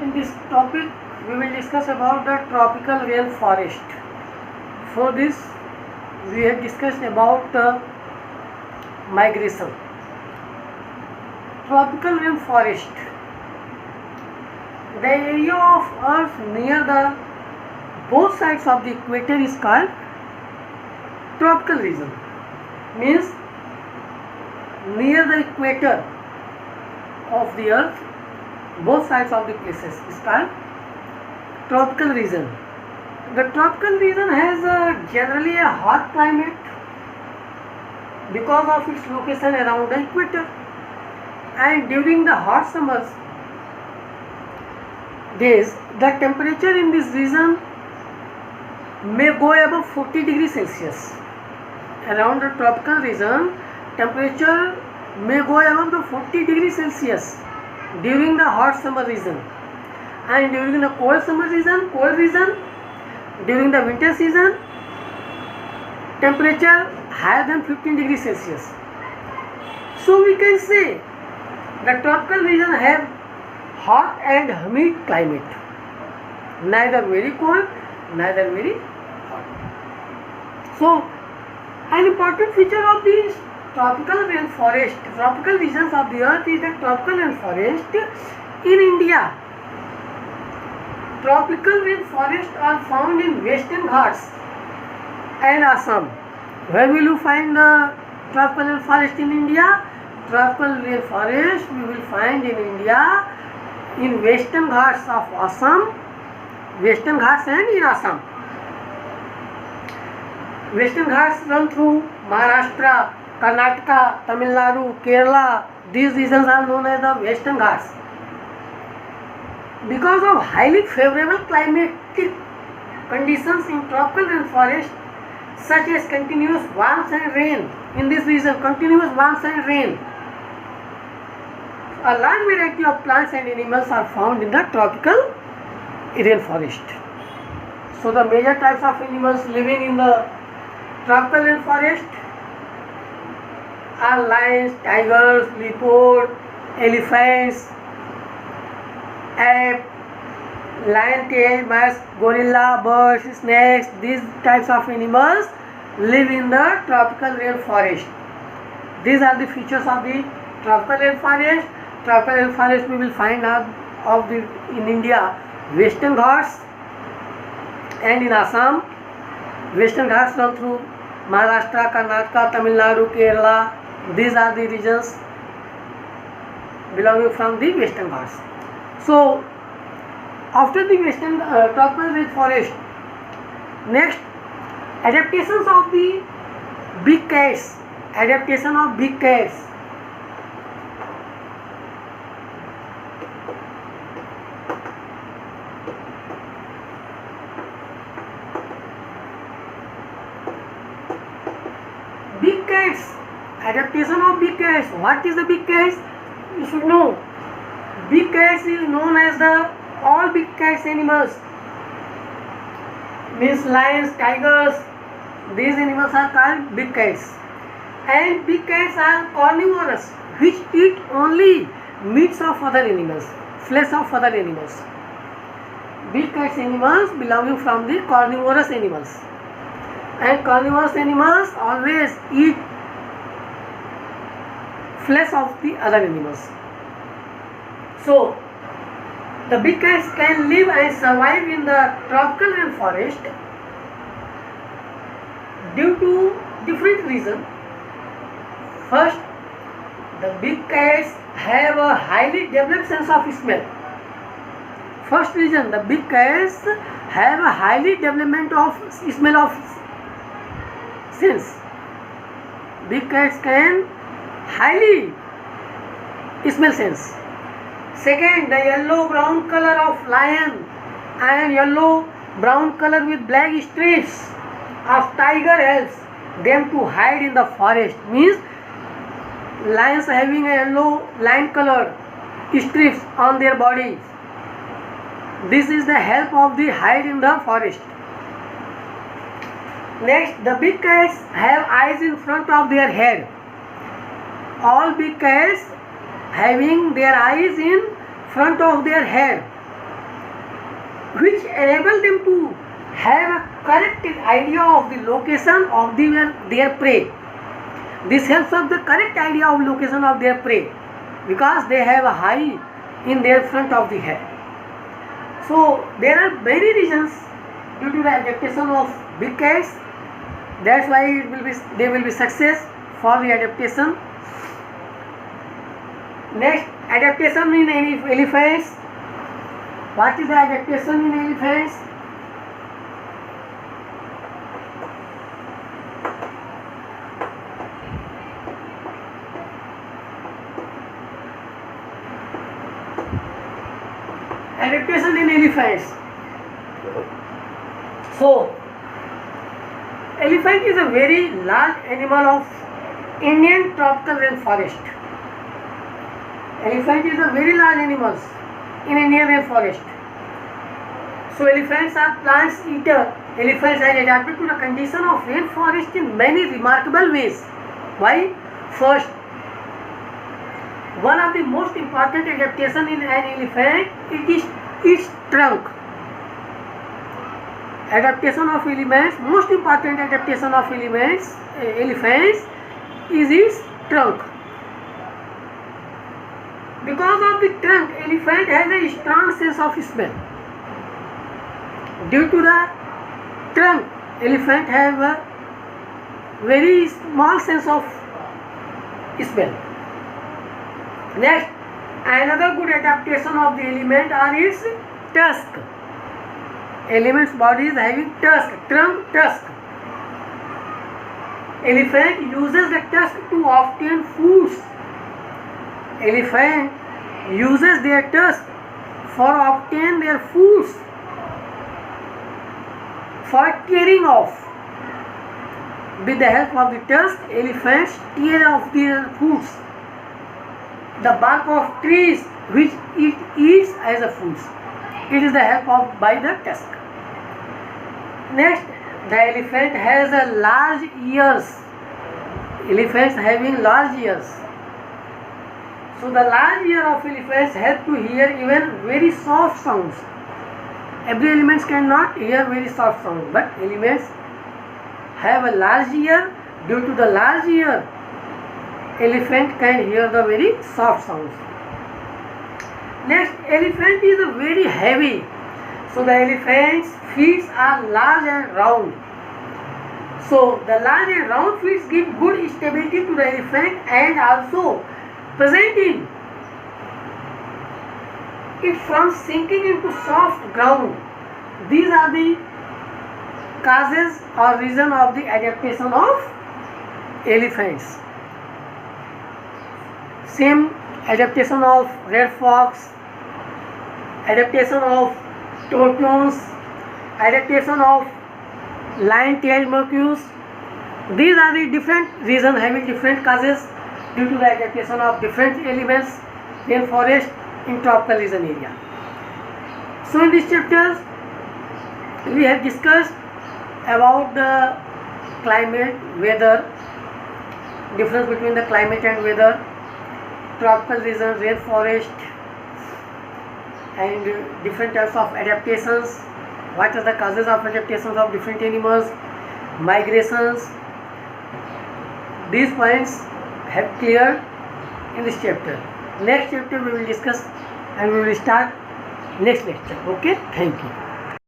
In this topic, we will discuss about the tropical rainforest. For this, we have discussed about migration. Tropical rainforest. The area of Earth near the both sides of the equator is called tropical region. Means near the equator of the Earth, both sides of the places is called tropical region. The tropical region has generally a hot climate because of its location around the equator, and during the hot summers days the temperature in this region may go above 40 degrees Celsius. Around the tropical region temperature may go above the 40 degrees Celsius during the hot summer season, and during the cold summer season, cold region, during the winter season, temperature higher than 15 degrees Celsius. So we can say the tropical region have hot and humid climate, neither very cold, neither very hot. So an important feature of these tropical rainforest, tropical regions of the earth is the tropical rainforest in India. Tropical rainforests are found in Western Ghats and Assam. Where will you find the tropical rainforest in India? Tropical rainforest we will find in India in Western Ghats of Assam, Western Ghats and in Assam. Western Ghats run through Maharashtra, Karnataka, Tamil Nadu, Kerala. These regions are known as the Western Ghats. Because of highly favorable climatic conditions in tropical rainforest, such as continuous warmth and rain, in this region continuous warmth and rain, a large variety of plants and animals are found in the tropical rainforest. So the major types of animals living in the tropical rainforest are lions, tigers, leopard, elephants, ape, lion tail, musk, gorilla, birds, snakes. These types of animals live in the tropical rainforest. These are the features of the tropical rainforest. Tropical rainforest we will find out in India, Western Ghats and in Assam. Western Ghats run through Maharashtra, Karnataka, Tamil Nadu, Kerala. These are the regions belonging from the Western Ghats. So, after the Western tropical rainforest, next adaptations of the big cats. Adaptation of big cats. Big cats. Adaptation of big cats. What is the big cats? You should know. Big cats is known as the all big cats animals. Means lions, tigers. These animals are called big cats. And big cats are carnivorous, which eat only meats of other animals, flesh of other animals. Big cats animals belonging from the carnivorous animals. And carnivorous animals always eat flesh of the other animals. So, the big cats can live and survive in the tropical rainforest due to different reasons. First, the big cats have a highly developed sense of smell. First reason, the big cats have a highly development of smell of sense. Big cats can highly smell sense. Second, the yellow-brown color of lion and yellow-brown color with black strips of tiger helps them to hide in the forest. Means lions having a yellow line color strips on their bodies. This is the help of the hide in the forest. Next, the big cats have eyes in front of their head. All big cats having their eyes in front of their head. which enable them to have a correct idea of the location of their prey. This helps of the correct idea of location of their prey because they have a eye in their front of the head. So there are many reasons due to the adaptation of big cats. That's why they will be success for the adaptation. Next, adaptation in elephants. What is the adaptation in elephants? Adaptation in elephants. So, elephant is a very large animal of Indian tropical rainforest. Elephant is a very large animal in Indian rainforest. So, elephants are plant eater. Elephants are adapted to the condition of rainforest in many remarkable ways. Why? First, one of the most important adaptation in an elephant is its trunk. Adaptation of elephants, most important adaptation of elephants is its trunk. Because of the trunk, elephant has a strong sense of smell. Due to the trunk, elephant have a very small sense of smell. Next, another good adaptation of the element are its tusk. Element's body is having tusk, trunk, tusk. Elephant uses the tusk to obtain foods. Elephant uses their tusk for obtain their foods, for tearing off. With the help of the tusk, elephants tear off their foods, the bark of trees which it eats as a food. It is the help of by the tusk. Next, the elephant has a large ears. Elephants having large ears. So the large ear of elephants help to hear even very soft sounds. Every elements cannot hear very soft sounds, but elements have a large ear. Due to the large ear, elephant can hear the very soft sounds. Next, elephant is a very heavy. So the elephant's feet are large and round. So the large and round feet give good stability to the elephant and also preventing it from sinking into soft ground. These are the causes or reason of the adaptation of elephants. Same adaptation of red fox, adaptation of tortoise, adaptation of lion-tailed monkeys. These are the different reasons having different causes due to the adaptation of different elements in forest in tropical region area. So in this chapter we have discussed about the climate, weather, difference between the climate and weather, tropical region, rainforest, and different types of adaptations. What are the causes of adaptations of different animals, migrations. These points have cleared in this chapter. Next chapter we will discuss and we will start next lecture. Okay, thank you.